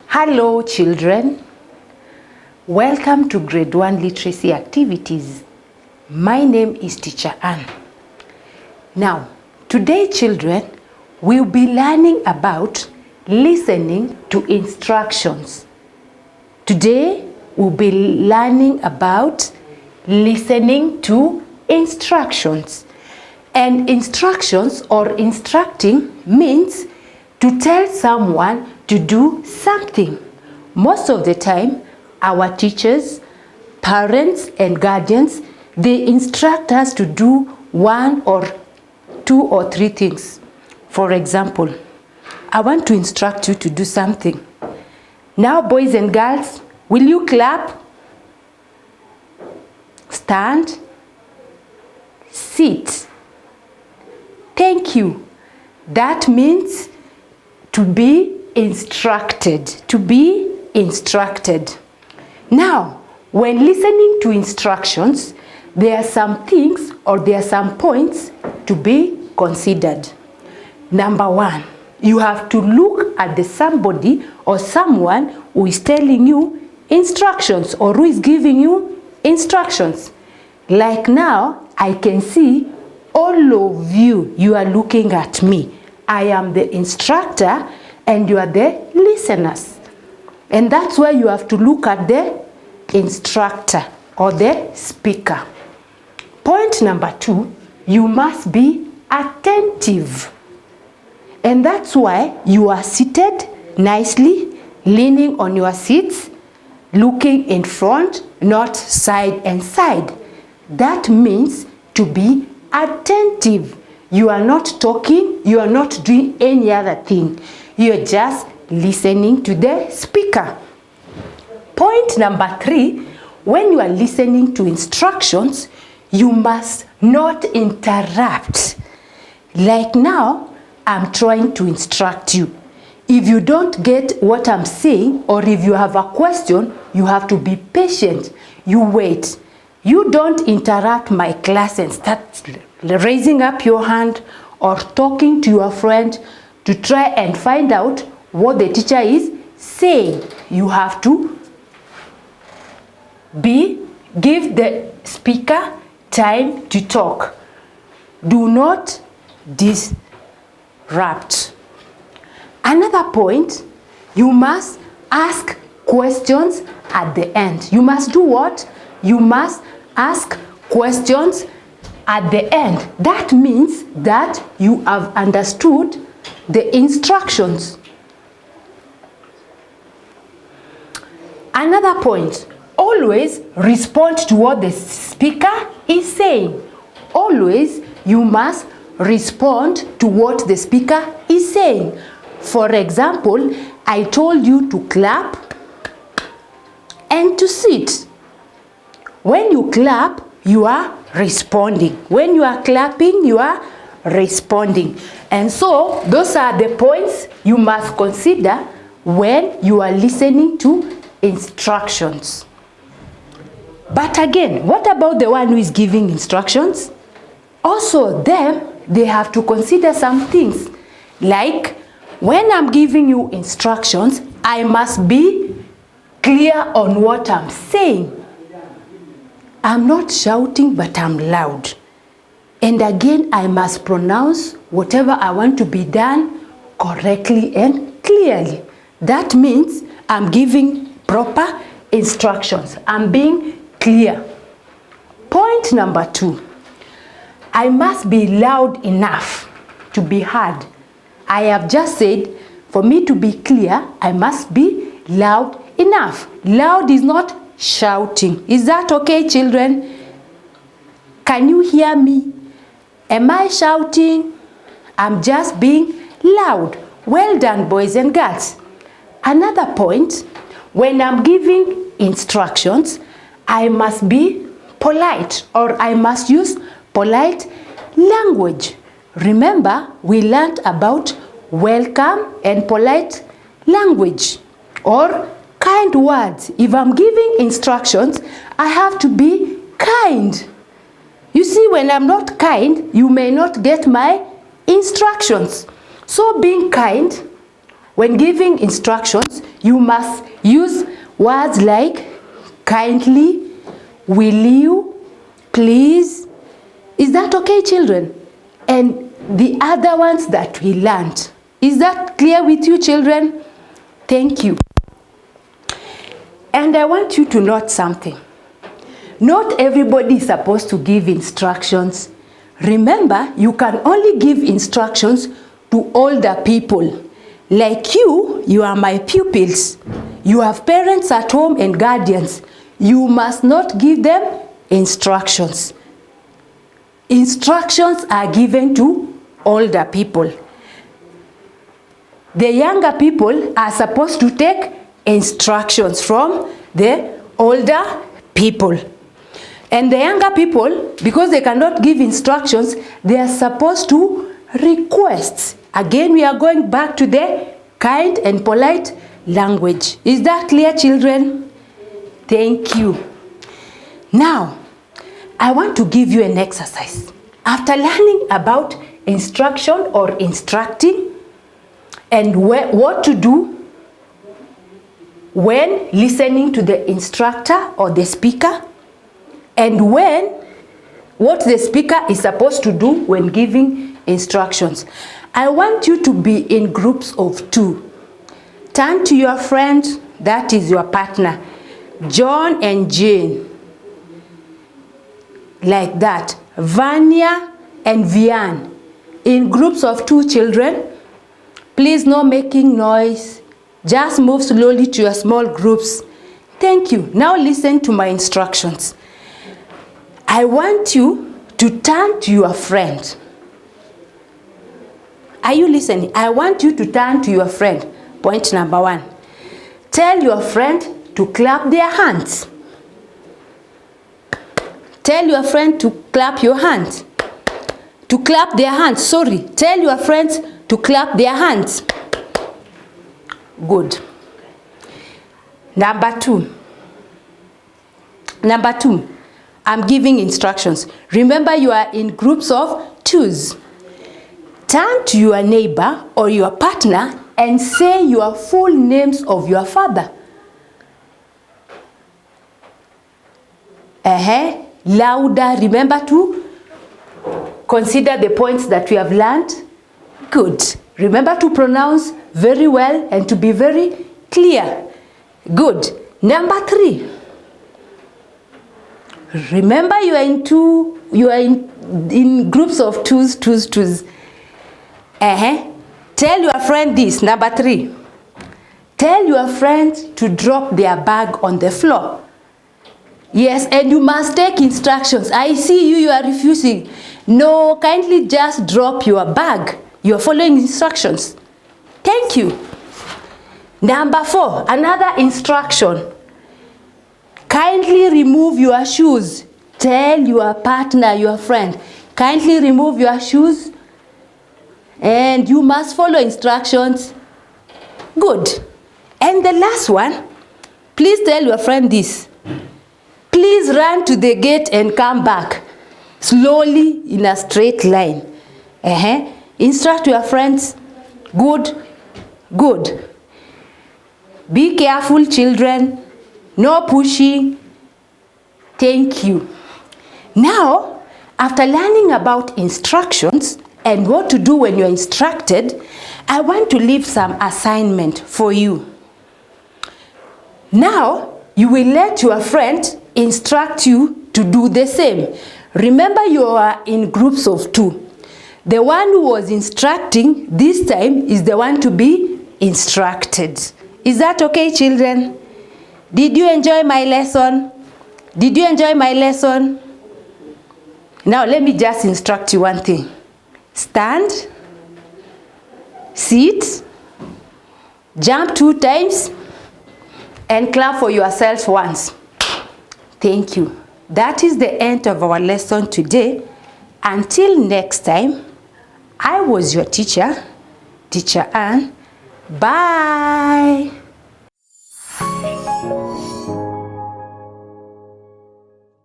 Hello children, welcome to grade 1 literacy activities. My name is Teacher Ann. Now, today children, we'll be learning about listening to instructions. Today, we'll be learning about listening to instructions. And instructions or instructing means to tell someone to do something. Most of the time, our teachers, parents, and guardians, they instruct us to do 1 or 2 or 3 things. For example, I want to instruct you to do something. Now, boys and girls, will you clap? Stand. Sit. Thank you. That means to be instructed. To be instructed. Now, when listening to instructions, there are some things or there are some points to be considered. Number 1, you have to look at the somebody or someone who is telling you instructions or who is giving you instructions. Like now, I can see all of you, you are looking at me. I am the instructor and you are the listeners. And that's why you have to look at the instructor or the speaker. Point number 2, you must be attentive. And that's why you are seated nicely, leaning on your seats, looking in front, not side and side. That means to be attentive. You are not talking, you are not doing any other thing. You are just listening to the speaker. Point number 3, when you are listening to instructions, you must not interrupt. Like now, I'm trying to instruct you. If you don't get what I'm saying, or if you have a question, you have to be patient. You wait. You don't interrupt my class and start raising up your hand or talking to your friend to try and find out what the teacher is saying. You have to give the speaker time to talk. Do not disrupt. Another point, you must ask questions at the end. You must do what? You must ask questions at the end. That means that you have understood the instructions. Another point, always respond to what the speaker is saying. Always you must respond to what the speaker is saying. For example, I told you to clap and to sit. When you clap, you are responding. When you are clapping, you are responding. And so, those are the points you must consider when you are listening to instructions. But again, what about the one who is giving instructions? Also, they have to consider some things. Like, when I'm giving you instructions, I must be clear on what I'm saying. I'm not shouting, but I'm loud. And again, I must pronounce whatever I want to be done correctly and clearly. That means I'm giving proper instructions. I'm being clear. Point number 2, I must be loud enough to be heard. I have just said, for me to be clear, I must be loud enough. Loud is not shouting. Is that okay, children? Can you hear me? Am I shouting? I'm just being loud. Well done, boys and girls. Another point, when I'm giving instructions, I must be polite, or I must use polite language. Remember, we learned about welcome and polite language, or kind words. If I'm giving instructions, I have to be kind. You see, when I'm not kind, you may not get my instructions. So being kind, when giving instructions, you must use words like kindly, will you, please. Is that okay, children? And the other ones that we learned. Is that clear with you, children? Thank you. And I want you to note something. Not everybody is supposed to give instructions. Remember, you can only give instructions to older people. Like you are my pupils. You have parents at home and guardians. You must not give them instructions. Instructions are given to older people. The younger people are supposed to take instructions from the older people. And the younger people, because they cannot give instructions, they are supposed to request. Again, we are going back to the kind and polite language. Is that clear, children? Thank you. Now, I want to give you an exercise. After learning about instruction or instructing and what to do when listening to the instructor or the speaker, and what the speaker is supposed to do when giving instructions, I want you to be in groups of 2. Turn to your friend, that is your partner, John and Jane. Like that. Vanya and Vian. In groups of 2 children. Please, no making noise. Just move slowly to your small groups. Thank you. Now listen to my instructions. I want you to turn to your friend. Are you listening? I want you to turn to your friend. Point number 1. Tell your friend to clap their hands. Tell your friend to clap your hands. To clap their hands. Sorry. Tell your friends to clap their hands. Good. Number 2. I'm giving instructions. Remember, you are in groups of 2s. Turn to your neighbor or your partner and say your full names of your father. Louder. Remember to consider the points that we have learned. Good. Remember to pronounce very well and to be very clear. Good. Number 3. Remember, you are in groups of 2s. Tell your friend this. Number 3. Tell your friend to drop their bag on the floor. Yes, and you must take instructions. I see you are refusing. No, kindly just drop your bag. You are following instructions. Thank you. Number 4, another instruction. Kindly remove your shoes. Tell your partner, your friend, kindly remove your shoes. And you must follow instructions. Good. And the last one, please tell your friend this. Please run to the gate and come back slowly in a straight line. Instruct your friends. Good. Good. Be careful, children. No pushing. Thank you. Now, after learning about instructions and what to do when you're instructed, I want to leave some assignment for you. Now, you will let your friend instruct you to do the same. Remember, you are in groups of 2. The one who was instructing this time is the one to be instructed. Is that okay, children? Did you enjoy my lesson? Did you enjoy my lesson? Now, let me just instruct you one thing. Stand, sit, jump 2 times, and clap for yourself once. Thank you. That is the end of our lesson today. Until next time, I was your teacher, Teacher Ann. Bye.